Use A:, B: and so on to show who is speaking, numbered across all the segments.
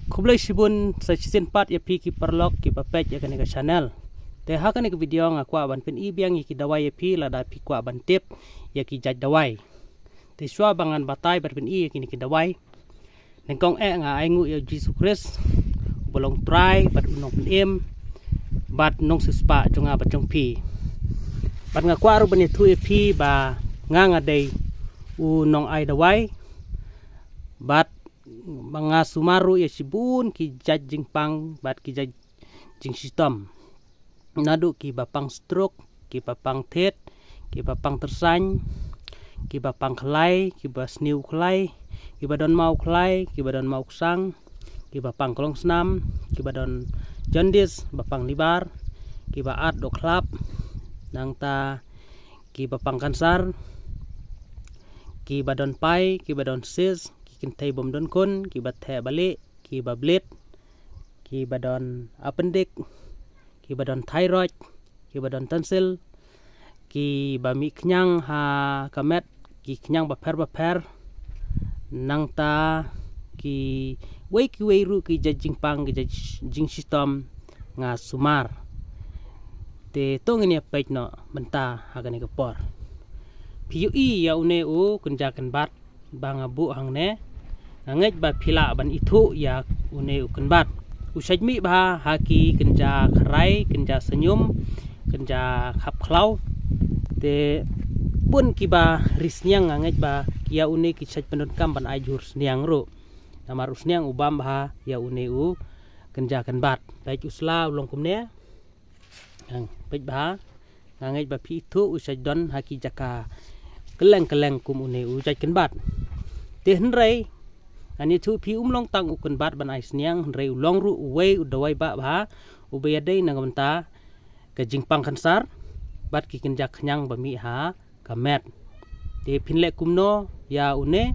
A: Kublai sibun sa season 4 ya pi ki perlok ki papet ya kan ke channel. Te ha kan ke video nga kwa ban pen ibiang ki dawai ya pi la da pi kwa ban tip ya ki jaj dawai. Te swa bangan batai ber pen i ki dawai. Nengkong nga ai ngu ya Jesus Christ bolong try bat unong pen em bat nong suspa junga bat jong pi. Bat nga kwa ru ban tu ya pi ba nga dei u nong ai dawai. Bat mga sumaru ya sibun ki jajing pang bat ki jajing sistem nadu ki bapang stroke ki bapang tet ki bapang tersany ki bapang kelai ki bas niu kelai ki badon mau kelai ki badon mau sang ki bapang kolong senam ki badon jaundice bapang libar ki baat do klap nang ta ki bapang kanser ki badon pai ki badon sis kintai bom don kun ki bathe balik ki bablet ki badon appendix ki badon thyroid ki badon tonsil ki bami kenyang ha kamet ki kenyang baper nang ta ki wei ru ki jajing pang ki jajing sistem nga sumar te tong ini page no benta hagani kapor PUE ya une u kunjakan bat bang abu hang ne ngej ba phila ban ithu ya une ukan bat usaj mi ba haki kenja kharai kenja senyum kenja khap khlau te pun ki ba risnyang ngej ba ya une ki saj pendon kam ban ajur sniang ro namar usnyang ubam ba ya une u kenja kan bat baik usla ulong kumne ang baik ba ngej ba phi thu usaj don haki jaka keleng kum une u jaj kan bat te hnrei ani tu pi umlong tang ukun bat ban ais niang rei ulong ru uwei udawai ba ba ubeyadei nangamta ke jingpang kansar bat ki kenjak nyang bami ha kamet te pinle kumno ya une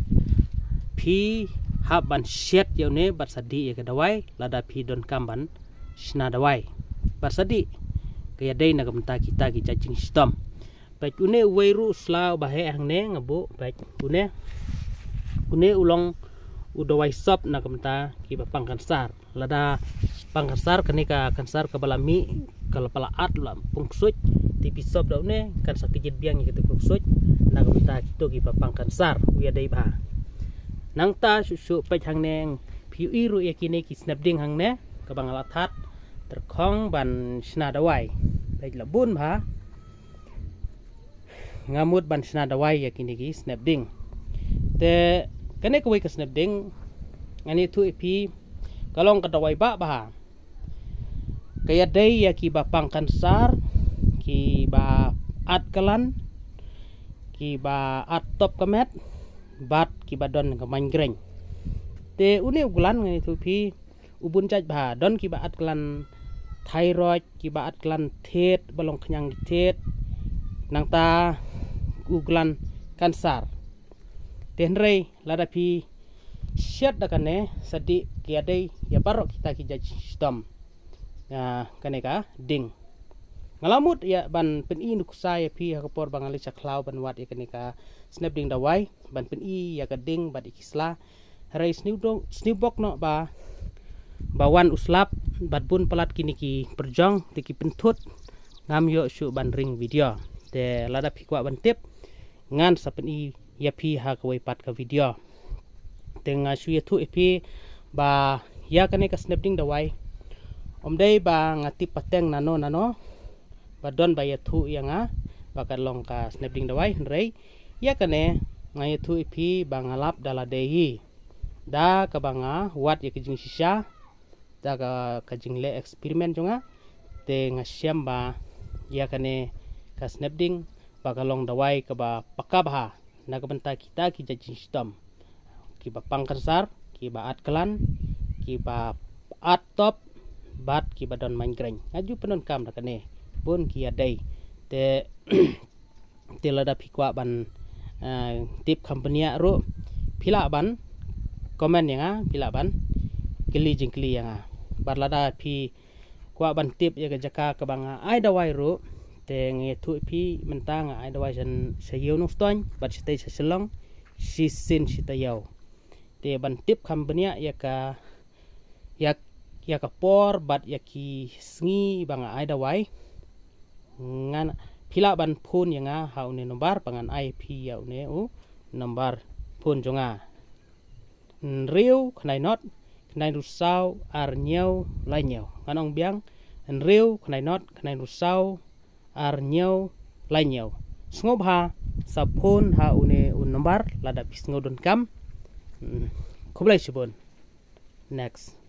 A: pi hab ban shet ya une bat sadi ya kedawai lada pi don kamban sna dawai bat sadi ke yadei nangamta kita ki jajing sistem baik une uwei ru sla bahe hangne ngabu baik une ulong udawai sop na kamta ki bapang kansar lada pangkansar kenika kansar kabalami kalau palaat la pungsuj tipi sop da ne kan sakijit biang gitu pungsuj na kamta kito ki bapang kansar uya dai ba nang ta susu pe hang neng PUE ru yakine ki snapding hang ne kabang alathat terkhong ban sna dawai baik labun ba ngamut ban sna dawai yakine ki snapding te kene kuwi ke snapding ngani tu ipi kalong kadawai ba bah kaya dai ya ki bapang kansar ki ba at kalan ki ba at top kamet bat ki badon ka mangreng te uni ugulan ngani tu ipi ubun jaj bah don ki ba at kalan thyroid ki ba at kalan tet balong kenyang tet nang ta ugulan kansar tenrei lada pi syat da kane sadi kiadai ya barok kita ki jaj sistem ya kane ka ding ngalamut ya ban pen i nuksa ya pi ha kapor bangali chaklau ban wat ya kane ka snapding dawai ban pen i ya ka ding bad ikisla rai snibok no ba bawan uslap bad bun pelat kini ki perjong tiki pentut ngam yo syu ban ring video te lada pi kwa ban tip ngan sa pen i ya pi ha kawai pat ka video tengah suya tu ipi ba ya kane ka snapding dawai omdei ba ngati pateng nano ba don ba ya tu yang ba ka long ka snapding dawai rei ya kane ngai tu ipi ba ngalap dala dehi da ka banga wat ya kijing sisa da ka kajing le eksperimen jonga te ngasyam ba ya kane ka snapding ba ka long dawai ka ba pakabha nagabanta kita ki jajing sistem ki ba pangkansar ki ba at kalan ki ba at top bat ki ba don mangreng aju penon kam da kane bun ki adai te lada pikwa ban tip company ro pila ban komen yang pila ban kili jingkli yang bar lada pi kwa ban tip ya jaka ka banga ai dawai ro te nge tu pi mentang ai dawai san sayo no stoin bat sitai saselong si sin sitayau te ban tip company ya ka ya kapor bat ya ki sngi banga ai dawai ngan pila ban phone yanga haune nombar bangan IP yaune u nombar phone jonga riu khnai not khnai rusau ar nyau lai nyau nganong biang riu khnai not khnai rusau ar nyau lai nyau sngob ha sa phone haune un nombar lada pisngodon kam kublai sibon next